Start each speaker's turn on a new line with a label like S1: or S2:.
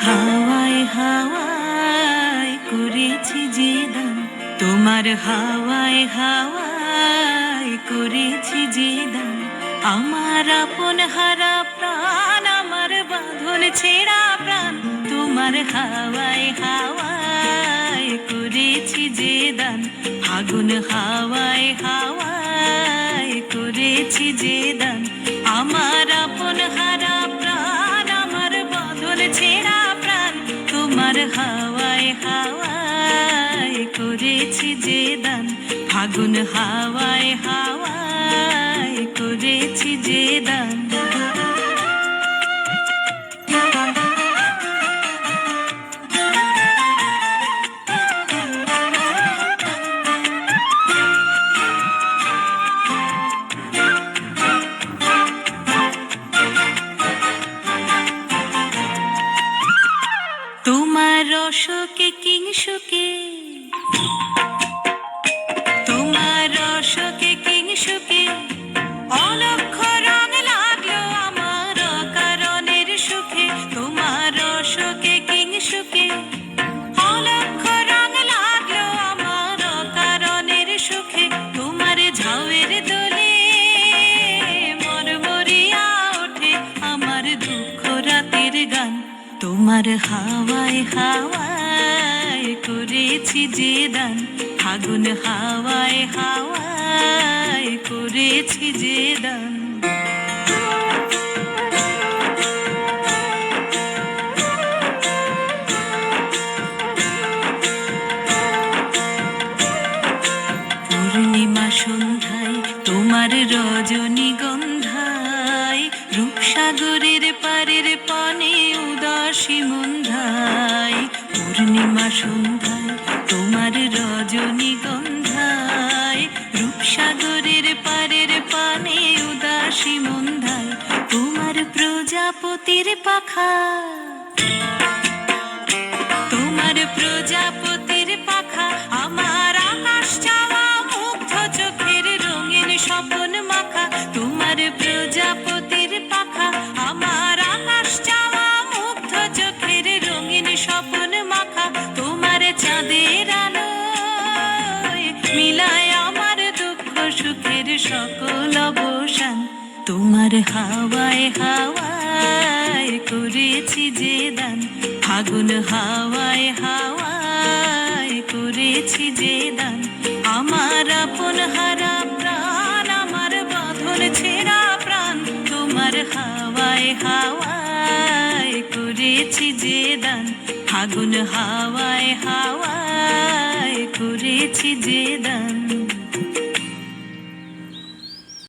S1: হাওয়ায় হাওয়ায় করেছি যে দান, তোমার হাওয়ায় হাওয়ায় করেছি যে দান। আমার আপন হারা প্রাণ, আমার বাঁধন ছেঁড়া প্রাণ, তোমার হাওয়ায় হাওয়ায় করেছি যে দান। ফাগুন হাওয়ায় হাওয়ায় করেছি যে দান। আমার আপন হারা প্রাণ, আমার বাঁধন ছেঁড়া প্রাণ, তোমার হাওয়ায় হাওয়ায় করেছি যে দান। ফাগুন হাওয়ায় হাওয়ায় করেছি যে দান। তোমার রসকে কিংসুকে, তোমার রসকে কিংসুকে অলক্ষ রং লাগলো আমার অকারণের সুখে। তোমার রসকে কিংসুকে অলক্ষ রং লাগলো আমার অকারণের সুখে। তোমার ঝাউয়ের দোলে মরমরিয়া ওঠে আমার দুঃখ রাতের গান। তোমার হাওয়ায় হাওয়ায় করেছি যে দান। ফাগুন হাওয়ায় হাওয়ায় করেছি যে দান। পূর্ণিমা সন্ধ্যায় তোমার রজনীগন্ধায়, রূপসাগরের পারের পানে উদাসী মন্ধায়। পূর্ণিমা সন্ধ্যায় তোমার রজনীগন্ধায়, রূপসাগরের পারের পানে উদাসী মন্ধায়। তোমার প্রজাপতির পাখা, তোমার প্রজাপতির পাখা আমার আকাশ চাওয়া মুগ্ধ চোখের রঙিন স্বপন মাখা। তোমার প্রজাপতির পাখা আমার আকাশ চাওয়া মুগ্ধ চোখের রঙিন স্বপন মাখা। তোমার চাঁদের আলোয় মিলায় আমার দুঃখ সুখের সকল অবসান। তোমার হাওয়ায় হাওয়ায় করেছি যে দান। ফাগুন হাওয়ায় হাওয়ায় করেছি যে দান। আমার আপন হারা প্রাণ, আমার বাঁধন ছেঁড়া প্রাণ, তোমার হাওয়ায় হাওয়ায় করেছি যে দান। ফাগুন হাওয়ায় হাওয়ায় করেছি যে দান।